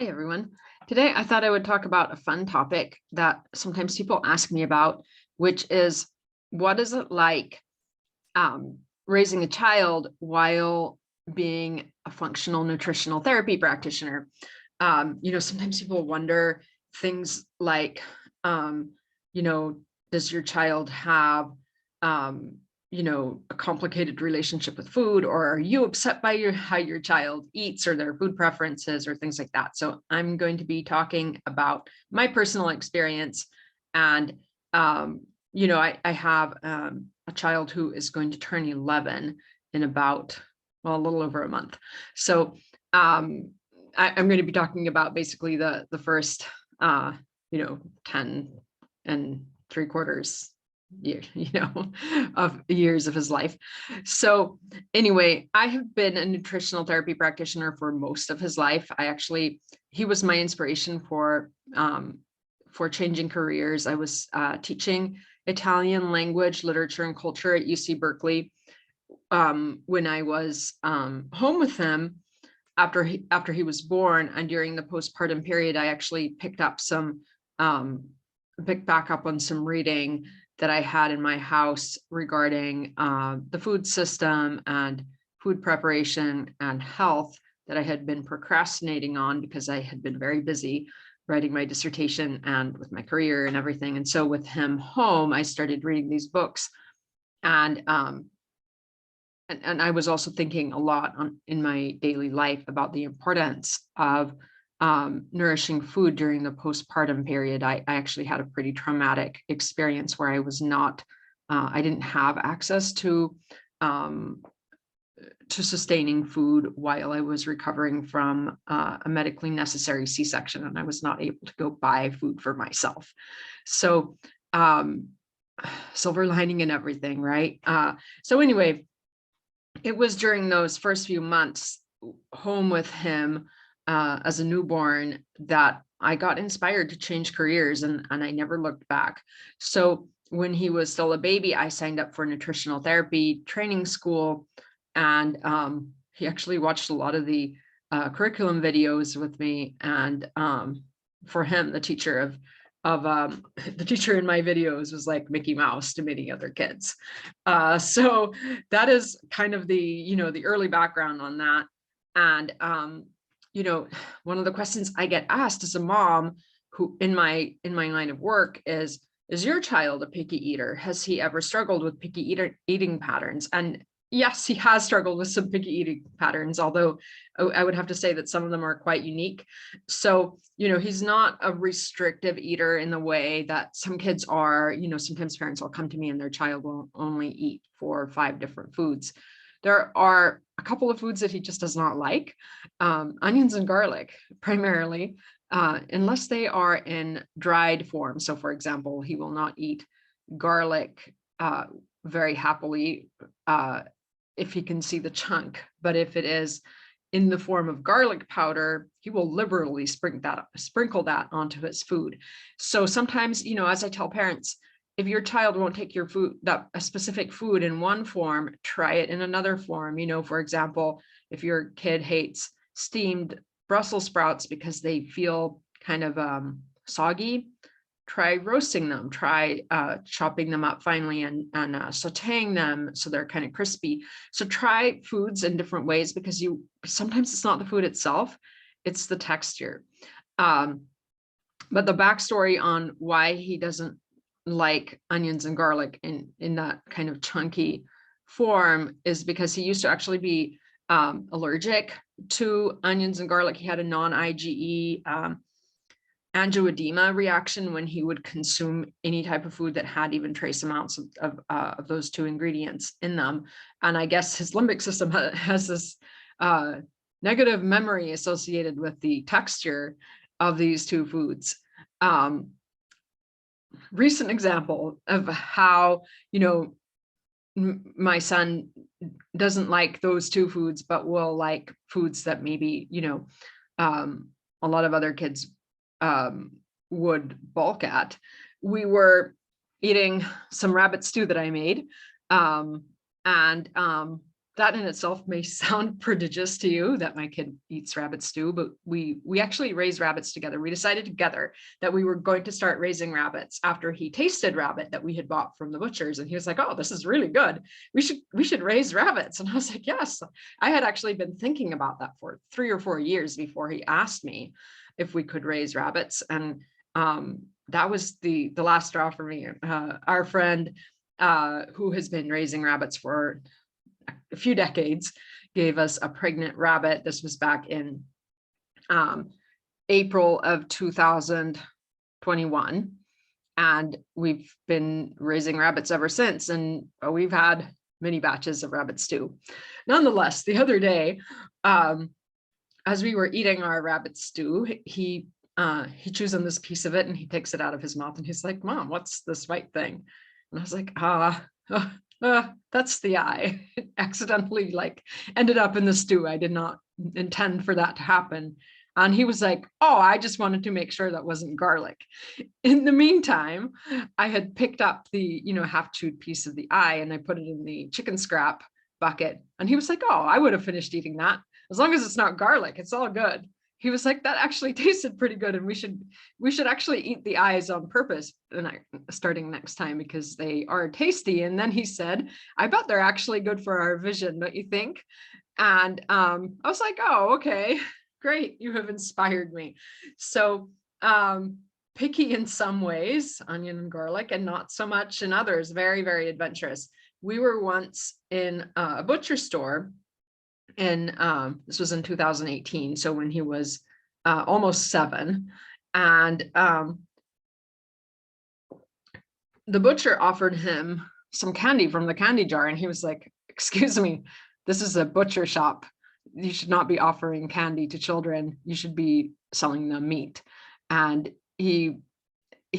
Hey everyone. Today I thought I would talk about a fun topic that sometimes people ask me about, which is what is it like raising a child while being a functional nutritional therapy practitioner? Sometimes people wonder things like, um, you know, does your child have a complicated relationship with food, or are you upset by how your child eats or their food preferences or things like that? So I'm going to be talking about my personal experience. And I have a child who is going to turn 11 in a little over a month. So I'm going to be talking about basically the first 10 and 3/4 year, of years of his life. So anyway, I have been a nutritional therapy practitioner for most of his life. He was my inspiration for changing careers. I was teaching Italian language, literature, and culture at UC Berkeley when I was home with him after he was born, and during the postpartum period, I actually picked back up on some reading that I had in my house regarding the food system and food preparation and health that I had been procrastinating on because I had been very busy writing my dissertation and with my career and everything. And so with him home, I started reading these books, and I was also thinking a lot in my daily life about the importance of nourishing food during the postpartum period. I actually had a pretty traumatic experience where I didn't have access to sustaining food while I was recovering from a medically necessary C-section, and I was not able to go buy food for myself. So silver lining and everything, right? So anyway, it was during those first few months home with him as a newborn that I got inspired to change careers, and I never looked back. So when he was still a baby, I signed up for nutritional therapy training school, and he actually watched a lot of the curriculum videos with me. And for him, the teacher the teacher in my videos was like Mickey Mouse to many other kids. So that is kind of the early background on that. And one of the questions I get asked as a mom who in my line of work is your child a picky eater? Has he ever struggled with picky eating patterns? And yes, he has struggled with some picky eating patterns, although I would have to say that some of them are quite unique. So, he's not a restrictive eater in the way that some kids are. Sometimes parents will come to me and their child will only eat 4 or 5 different foods. There are a couple of foods that he just does not like, onions and garlic primarily, unless they are in dried form. So for example, he will not eat garlic very happily if he can see the chunk, but if it is in the form of garlic powder, he will liberally sprinkle that onto his food. So sometimes, as I tell parents, if your child won't take your food, a specific food in one form, try it in another form. For example, if your kid hates steamed Brussels sprouts because they feel kind of soggy, try roasting them, try chopping them up finely and sauteing them so they're kind of crispy. So try foods in different ways, because sometimes it's not the food itself, it's the texture. But the backstory on why he doesn't like onions and garlic in that kind of chunky form is because he used to actually be allergic to onions and garlic. He had a non-IgE angioedema reaction when he would consume any type of food that had even trace amounts of those 2 ingredients in them. And I guess his limbic system has this negative memory associated with the texture of these 2 foods. Recent example of how, my son doesn't like those 2 foods, but will like foods that maybe, a lot of other kids would balk at. We were eating some rabbit stew that I made, and that in itself may sound prodigious to you that my kid eats rabbit stew, but we actually raised rabbits together. We decided together that we were going to start raising rabbits after he tasted rabbit that we had bought from the butchers. And he was like, oh, this is really good. We should raise rabbits. And I was like, yes. I had actually been thinking about that for 3 or 4 years before he asked me if we could raise rabbits. And that was the last straw for me. Our friend who has been raising rabbits for a few decades gave us a pregnant rabbit. This was back in April of 2021. And we've been raising rabbits ever since. And we've had many batches of rabbit stew. Nonetheless, the other day, as we were eating our rabbit stew, he chews on this piece of it and he takes it out of his mouth and he's like, Mom, what's this white thing? And I was like, that's the eye. It accidentally ended up in the stew. I did not intend for that to happen. And he was like, oh, I just wanted to make sure that wasn't garlic. In the meantime, I had picked up the, half chewed piece of the eye and I put it in the chicken scrap bucket. And he was like, oh, I would have finished eating that. As long as it's not garlic, it's all good. He was like, that actually tasted pretty good. And we should actually eat the eyes on purpose starting next time because they are tasty. And then he said, I bet they're actually good for our vision, don't you think? And I was like, oh, okay, great. You have inspired me. So picky in some ways, onion and garlic, and not so much in others. Very, very adventurous. We were once in a butcher store in this was in 2018, so when he was almost 7, and the butcher offered him some candy from the candy jar, and he was like, excuse me, this is a butcher shop. You should not be offering candy to children. You should be selling them meat. And he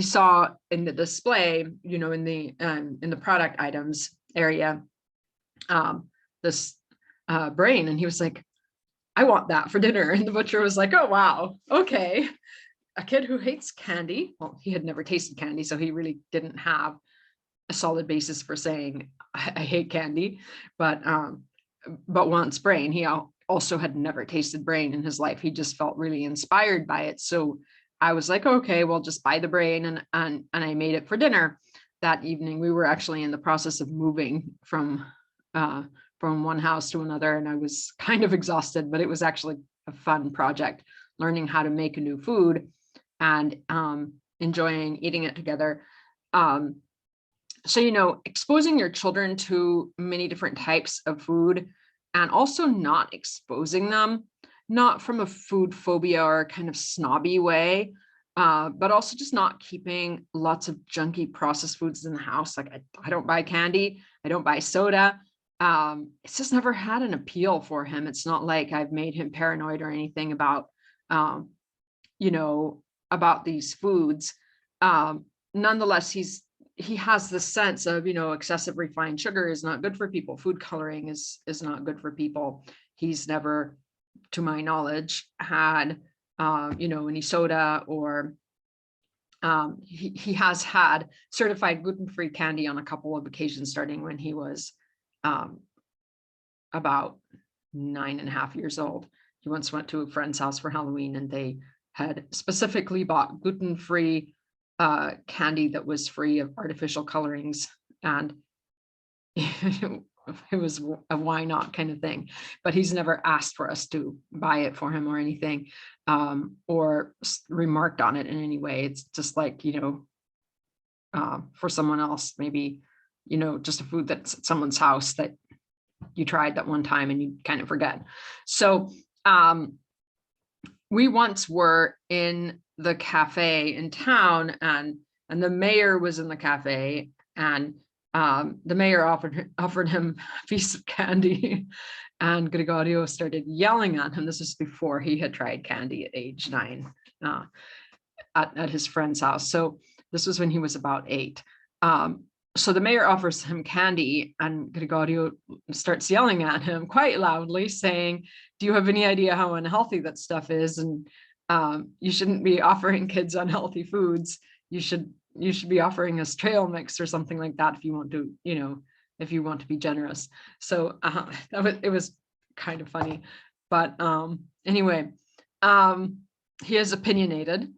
saw in the display, in the product items area, this brain, and he was like, I want that for dinner. And the butcher was like, oh, wow, okay. A kid who hates candy. Well, he had never tasted candy, so he really didn't have a solid basis for saying I hate candy, but wants brain. He also had never tasted brain in his life. He just felt really inspired by it. So I was like, okay, well, just buy the brain, and I made it for dinner that evening. We were actually in the process of moving from one house to another, and I was kind of exhausted, but it was actually a fun project, learning how to make a new food and enjoying eating it together. So, exposing your children to many different types of food and also not exposing them, not from a food phobia or kind of snobby way, but also just not keeping lots of junky processed foods in the house. Like I don't buy candy, I don't buy soda. It's just never had an appeal for him. It's not like I've made him paranoid or anything about, about these foods. Nonetheless, he has this sense of, excessive refined sugar is not good for people. Food coloring is not good for people. He's never, to my knowledge, had, any soda or he has had certified gluten-free candy on a couple of occasions, starting when he was about 9.5 years old. He once went to a friend's house for Halloween and they had specifically bought gluten-free candy that was free of artificial colorings, and it was a why not kind of thing. But he's never asked for us to buy it for him or anything, or remarked on it in any way. It's just like, for someone else, maybe, just a food that's at someone's house that you tried that one time and you kind of forget. So we once were in the cafe in town, and the mayor was in the cafe, and the mayor offered him a piece of candy, and Gregorio started yelling at him. This is before he had tried candy at age 9 at his friend's house. So this was when he was about 8. So the mayor offers him candy, and Gregorio starts yelling at him quite loudly, saying, do you have any idea how unhealthy that stuff is? And you shouldn't be offering kids unhealthy foods. You should be offering us trail mix or something like that if you want to, if you want to be generous. So it was kind of funny, but anyway, he is opinionated,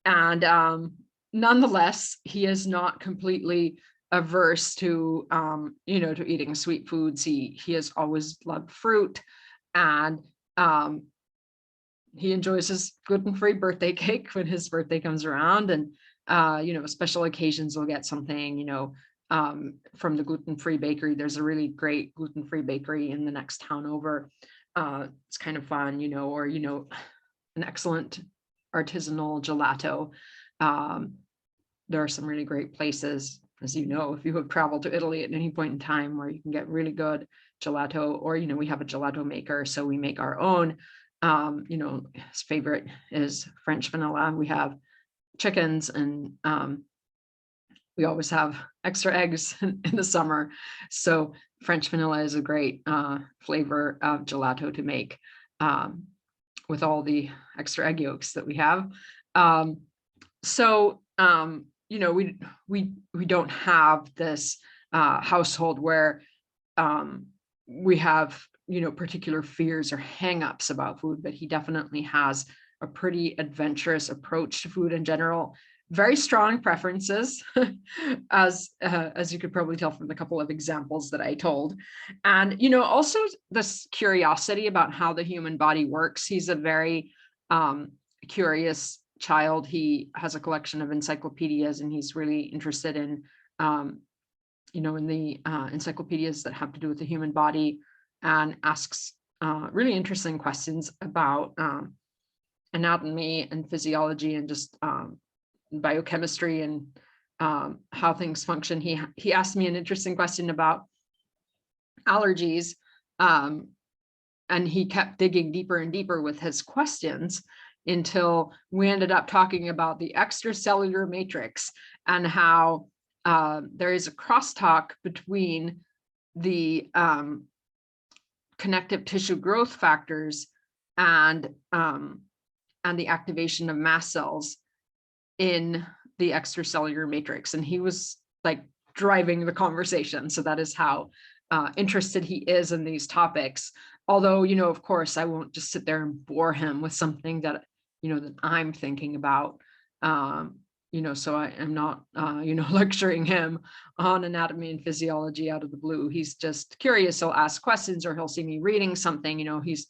and nonetheless, he is not completely averse to to eating sweet foods. He has always loved fruit, and he enjoys his gluten-free birthday cake when his birthday comes around, and special occasions we'll get something from the gluten-free bakery. There's a really great gluten-free bakery in the next town over. It's kind of fun, or an excellent artisanal gelato. There are some really great places, as you know, if you have traveled to Italy at any point in time, where you can get really good gelato, or we have a gelato maker, so we make our own. His favorite is French vanilla. We have chickens, and we always have extra eggs in the summer. So French vanilla is a great flavor of gelato to make with all the extra egg yolks that we have. We don't have this household where we have particular fears or hangups about food, but he definitely has a pretty adventurous approach to food in general. Very strong preferences, as you could probably tell from the couple of examples that I told. And also this curiosity about how the human body works. He's a very curious child. He has a collection of encyclopedias, and he's really interested in in the encyclopedias that have to do with the human body, and asks really interesting questions about anatomy and physiology, and just biochemistry, and how things function. He asked me an interesting question about allergies, and he kept digging deeper and deeper with his questions until we ended up talking about the extracellular matrix, and how there is a crosstalk between the connective tissue growth factors and the activation of mast cells in the extracellular matrix. And he was like driving the conversation. So that is how interested he is in these topics. Although, of course, I won't just sit there and bore him with something that, that I'm thinking about. So I am not, lecturing him on anatomy and physiology out of the blue. He's just curious. He'll ask questions, or he'll see me reading something. He's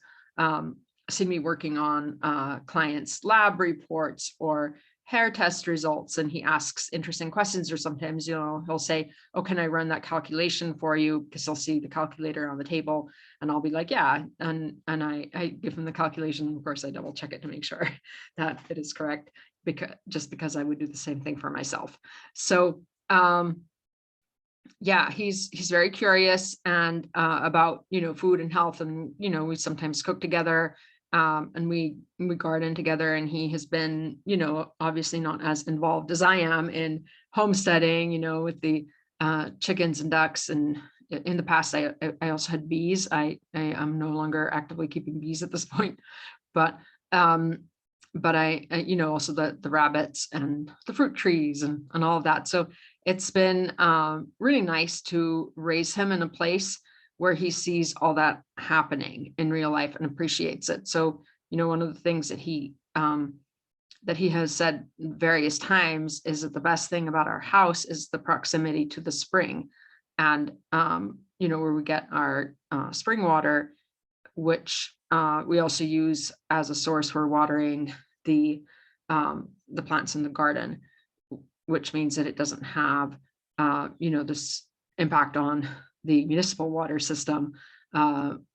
seen me working on clients' lab reports or hair test results, and he asks interesting questions. Or sometimes, he'll say, "Oh, can I run that calculation for you?" Because he'll see the calculator on the table, and I'll be like, "Yeah." And I give him the calculation. Of course, I double check it to make sure that it is correct, because I would do the same thing for myself. So yeah, he's very curious, and about food and health, and we sometimes cook together, and we garden together. And he has been obviously not as involved as I am in homesteading, with the chickens and ducks. And in the past, I also had bees. I am no longer actively keeping bees at this point, but I also the rabbits and the fruit trees and all of that. So it's been really nice to raise him in a place where he sees all that happening in real life and appreciates it. So, one of the things that he has said various times is that the best thing about our house is the proximity to the spring, and where we get our spring water, which we also use as a source for watering the plants in the garden, which means that it doesn't have this impact on the municipal water system,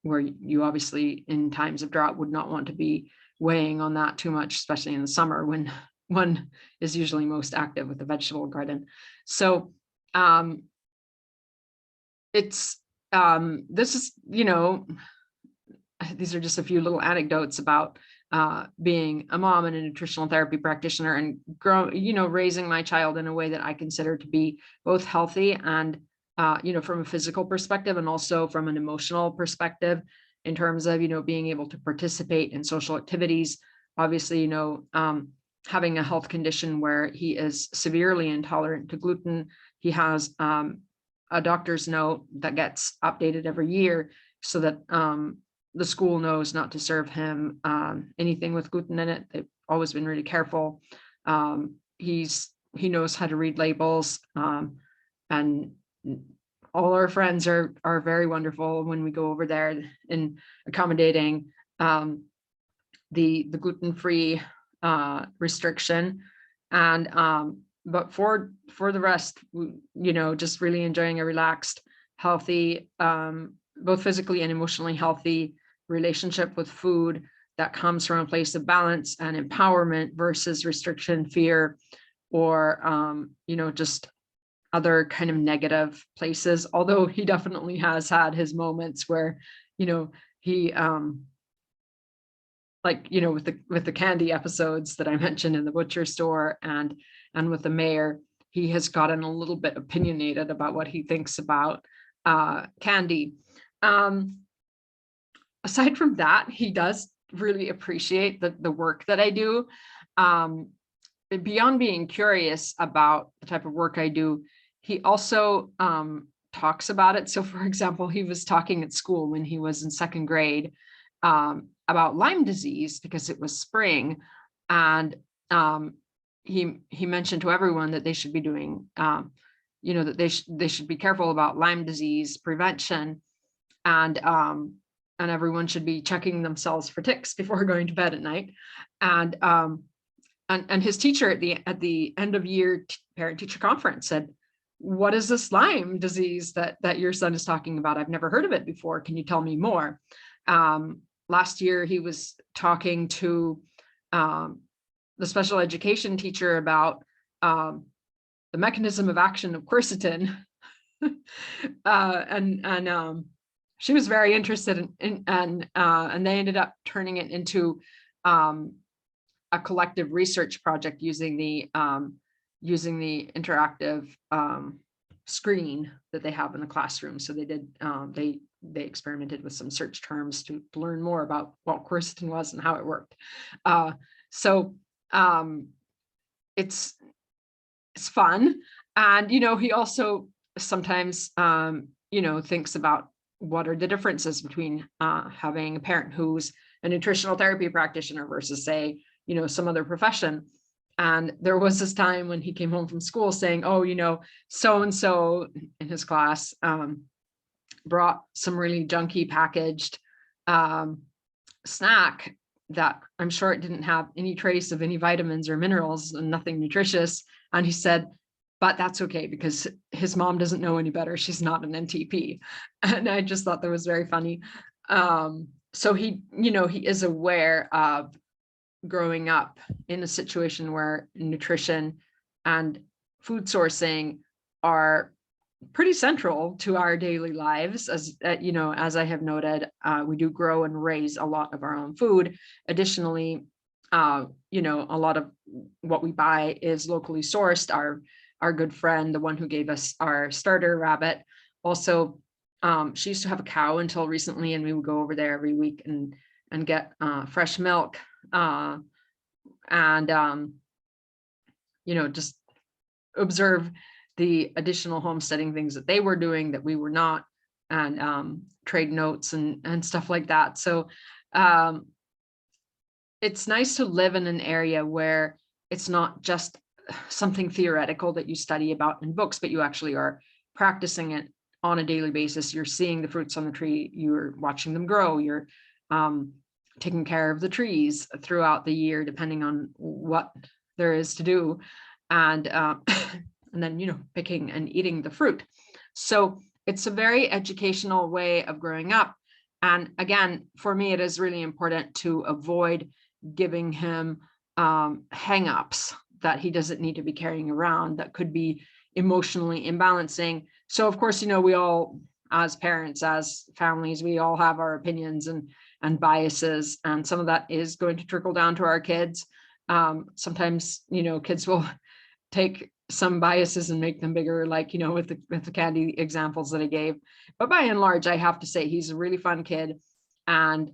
where you obviously in times of drought would not want to be weighing on that too much, especially in the summer when one is usually most active with the vegetable garden. So this is, these are just a few little anecdotes about being a mom and a nutritional therapy practitioner, and raising my child in a way that I consider to be both healthy and from a physical perspective, and also from an emotional perspective, in terms of being able to participate in social activities. Obviously, having a health condition where he is severely intolerant to gluten. He has a doctor's note that gets updated every year so that the school knows not to serve him anything with gluten in it. They've always been really careful. He knows how to read labels, and all our friends are very wonderful when we go over there in accommodating the gluten-free restriction. And but for the rest, just really enjoying a relaxed, healthy, both physically and emotionally healthy relationship with food that comes from a place of balance and empowerment versus restriction, fear, or just other kind of negative places. Although he definitely has had his moments where he with the candy episodes that I mentioned in the butcher store and with the mayor, he has gotten a little bit opinionated about what he thinks about candy. Aside from that, he does really appreciate the work that I do. Beyond being curious about the type of work I do, he also talks about it. So for example, he was talking at school when he was in second grade about Lyme disease because it was spring. And he mentioned to everyone that they should be doing, that they should be careful about Lyme disease prevention. And everyone should be checking themselves for ticks before going to bed at night. And his teacher at the end of year parent teacher conference said, "What is this Lyme disease that your son is talking about? I've never heard of it before. Can you tell me more?" Last year, he was talking to the special education teacher about the mechanism of action of quercetin. and she was very interested and they ended up turning it into a collective research project using the interactive screen that they have in the classroom. So they did they experimented with some search terms to learn more about what quercetin was and how it worked. So it's fun. And he also sometimes thinks about what are the differences between having a parent who's a nutritional therapy practitioner versus, say, some other profession. And there was this time when he came home from school saying, "Oh, so-and-so in his class brought some really junky packaged snack that I'm sure it didn't have any trace of any vitamins or minerals and nothing nutritious." And he said, "But that's okay because his mom doesn't know any better. She's not an NTP." And I just thought that was very funny. So he is aware of growing up in a situation where nutrition and food sourcing are pretty central to our daily lives. As I have noted, we do grow and raise a lot of our own food. Additionally, a lot of what we buy is locally sourced. Our good friend, the one who gave us our starter rabbit, also, she used to have a cow until recently, and we would go over there every week and get fresh milk. Just observe the additional homesteading things that they were doing that we were not, and trade notes and stuff like that. So it's nice to live in an area where it's not just something theoretical that you study about in books, but you actually are practicing it on a daily basis. You're seeing the fruits on the tree, you're watching them grow, you're taking care of the trees throughout the year, depending on what there is to do. And then, picking and eating the fruit. So it's a very educational way of growing up. And again, for me, it is really important to avoid giving him hang-ups that he doesn't need to be carrying around that could be emotionally imbalancing. So of course, we all, as parents, as families, we all have our opinions and biases, and some of that is going to trickle down to our kids. Sometimes, kids will take some biases and make them bigger, like, with the candy examples that I gave. But by and large, I have to say he's a really fun kid, and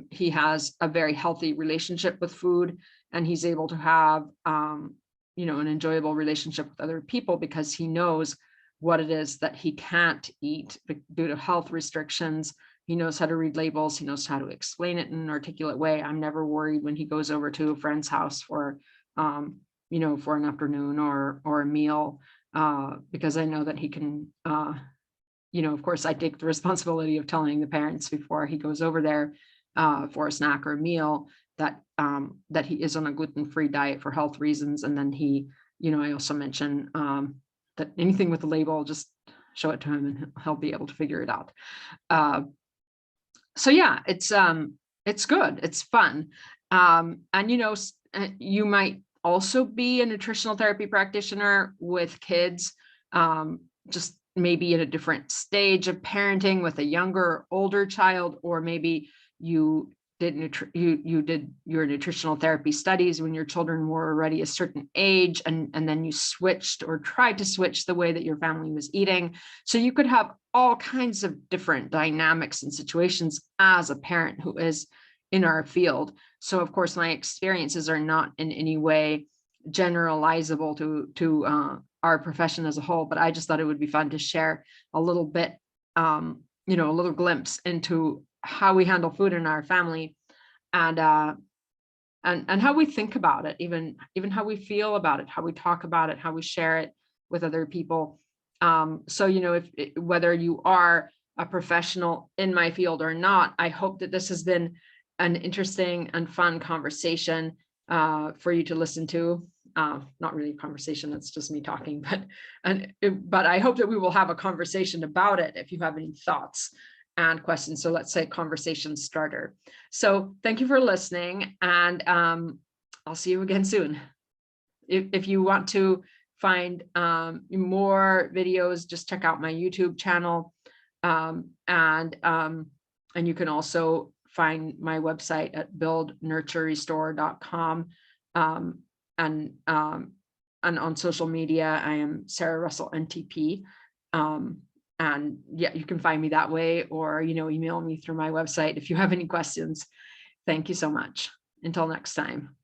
he has a very healthy relationship with food, and he's able to have, an enjoyable relationship with other people because he knows what it is that he can't eat due to health restrictions. He knows how to read labels. He knows how to explain it in an articulate way. I'm never worried when he goes over to a friend's house for, for an afternoon or a meal, because I know that he can, of course, I take the responsibility of telling the parents before he goes over there for a snack or a meal that he is on a gluten-free diet for health reasons. And then I also mention that anything with the label, just show it to him and he'll be able to figure it out. So yeah, it's good. It's fun. And you might also be a nutritional therapy practitioner with kids, just maybe at a different stage of parenting with a younger or older child, or maybe you did you did your nutritional therapy studies when your children were already a certain age, and then you switched or tried to switch the way that your family was eating. So you could have all kinds of different dynamics and situations as a parent who is in our field. So of course, my experiences are not in any way generalizable to our profession as a whole, but I just thought it would be fun to share a little bit, a little glimpse into how we handle food in our family, and how we think about it, even how we feel about it, how we talk about it, how we share it with other people. So, whether you are a professional in my field or not, I hope that this has been an interesting and fun conversation for you to listen to. Not really a conversation, that's just me talking, but I hope that we will have a conversation about it if you have any thoughts and questions. So let's say conversation starter. So thank you for listening, and I'll see you again soon. If you want to find more videos, just check out my YouTube channel, and you can also find my website at buildnurturerestore.com, and on social media I am Sarah Russell NTP, and yeah, you can find me that way, or email me through my website if you have any questions. Thank you so much. Until next time.